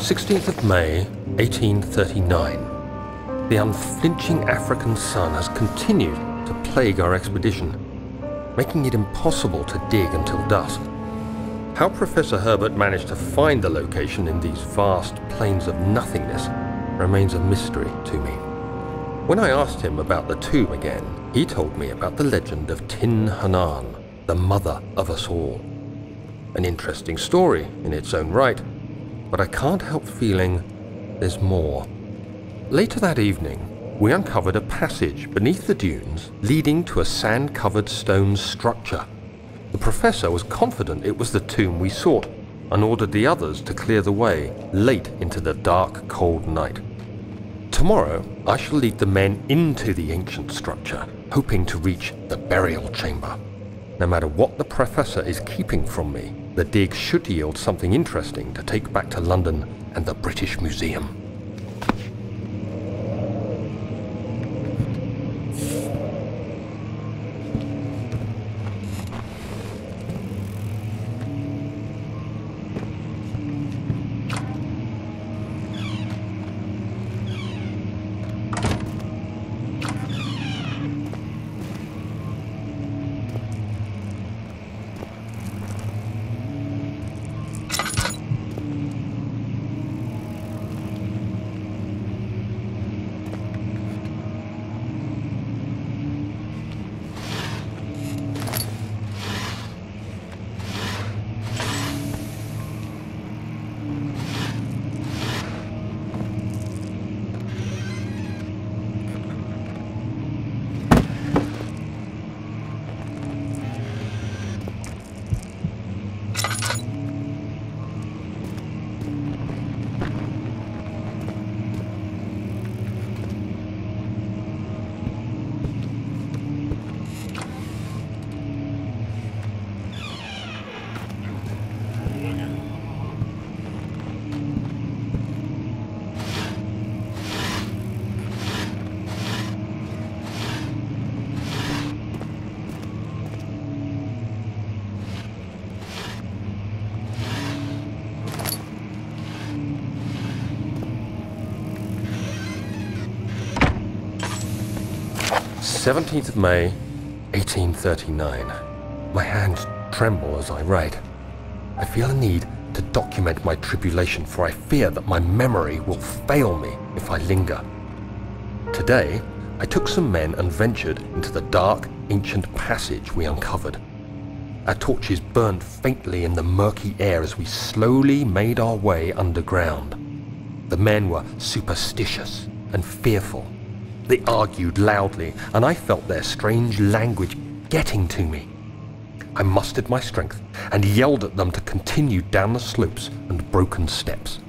16th of May, 1839. The unflinching African sun has continued to plague our expedition, making it impossible to dig until dusk. How Professor Herbert managed to find the location in these vast plains of nothingness remains a mystery to me. When I asked him about the tomb again, he told me about the legend of Tin Hanan, the mother of us all. An interesting story in its own right, but I can't help feeling there's more. Later that evening, we uncovered a passage beneath the dunes leading to a sand-covered stone structure. The professor was confident it was the tomb we sought and ordered the others to clear the way late into the dark, cold night. Tomorrow, I shall lead the men into the ancient structure, hoping to reach the burial chamber. No matter what the professor is keeping from me, the dig should yield something interesting to take back to London and the British Museum. "17th of May, 1839. My hands tremble as I write. I feel a need to document my tribulation, for I fear that my memory will fail me if I linger. Today, I took some men and ventured into the dark, ancient passage we uncovered. Our torches burned faintly in the murky air as we slowly made our way underground. The men were superstitious and fearful. They argued loudly, and I felt their strange language getting to me. I mustered my strength and yelled at them to continue down the slopes and broken steps.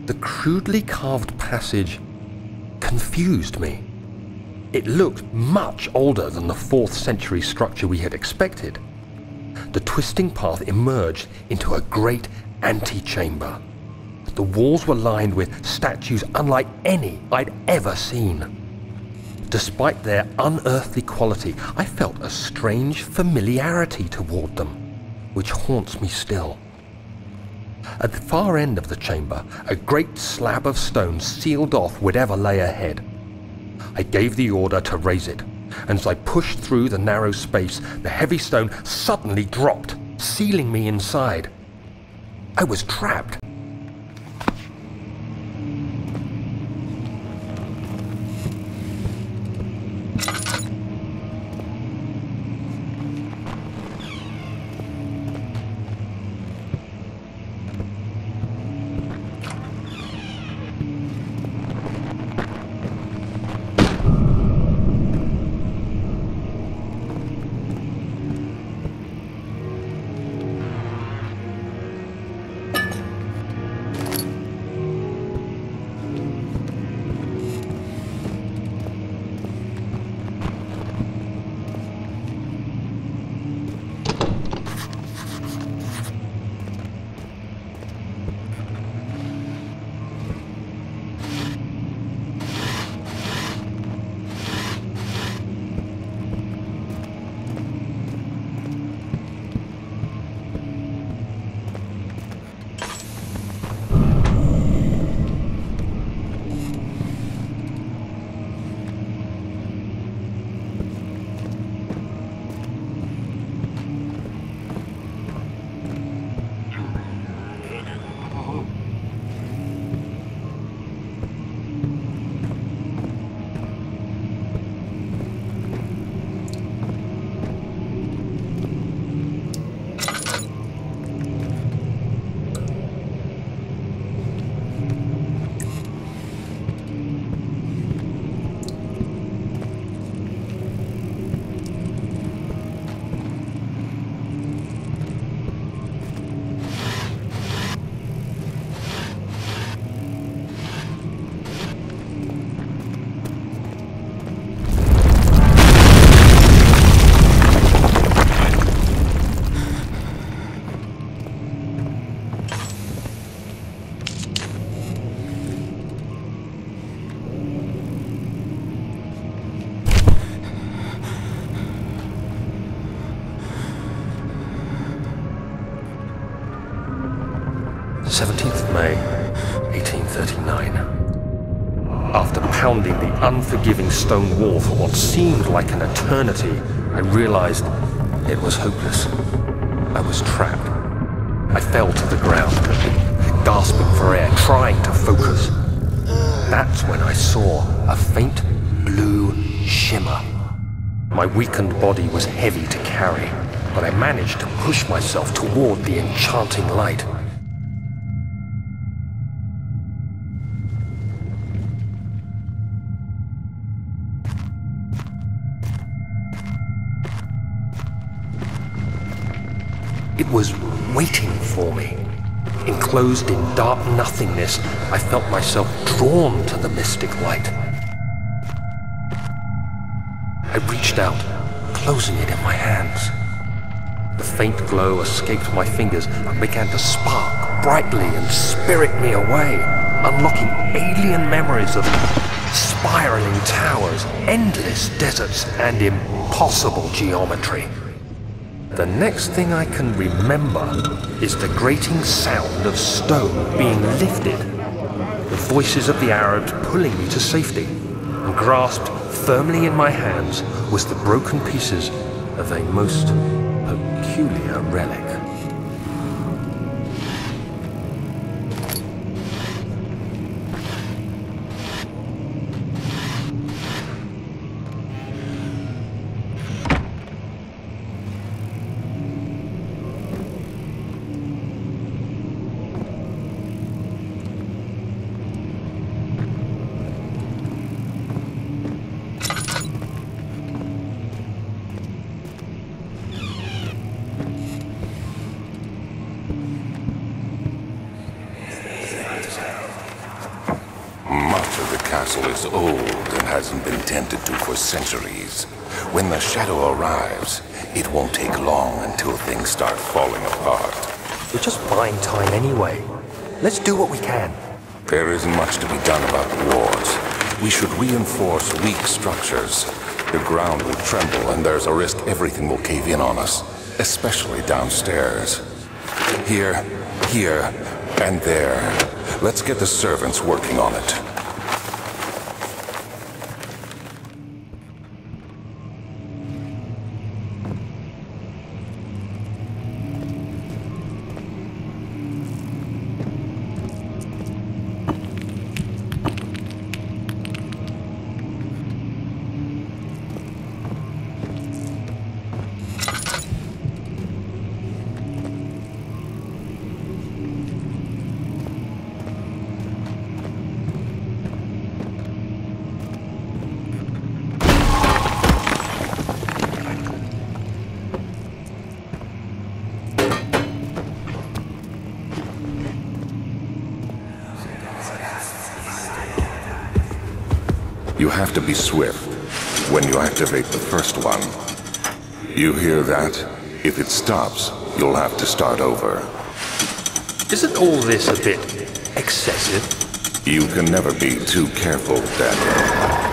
The crudely carved passage confused me. It looked much older than the 4th century structure we had expected. The twisting path emerged into a great antechamber. The walls were lined with statues unlike any I'd ever seen. Despite their unearthly quality, I felt a strange familiarity toward them, which haunts me still. At the far end of the chamber, a great slab of stone sealed off whatever lay ahead. I gave the order to raise it, and as I pushed through the narrow space, the heavy stone suddenly dropped, sealing me inside. I was trapped. 1839. After pounding the unforgiving stone wall for what seemed like an eternity, I realized it was hopeless. I was trapped. I fell to the ground, gasping for air, trying to focus. That's when I saw a faint blue shimmer. My weakened body was heavy to carry, but I managed to push myself toward the enchanting light. It was waiting for me. Enclosed in dark nothingness, I felt myself drawn to the mystic light. I reached out, closing it in my hands. The faint glow escaped my fingers and began to spark brightly and spirit me away, unlocking alien memories of spiraling towers, endless deserts, and impossible geometry. The next thing I can remember is the grating sound of stone being lifted, the voices of the Arabs pulling me to safety, and grasped firmly in my hands was the broken pieces of a most peculiar relic. The castle is old and hasn't been tended to for centuries. When the shadow arrives, it won't take long until things start falling apart. We're just buying time anyway. Let's do what we can. There isn't much to be done about the wars. We should reinforce weak structures. The ground will tremble and there's a risk everything will cave in on us, especially downstairs. Here, and there. Let's get the servants working on it. You have to be swift when you activate the first one. You hear that? If it stops, you'll have to start over. Isn't all this a bit excessive? You can never be too careful, Daniel.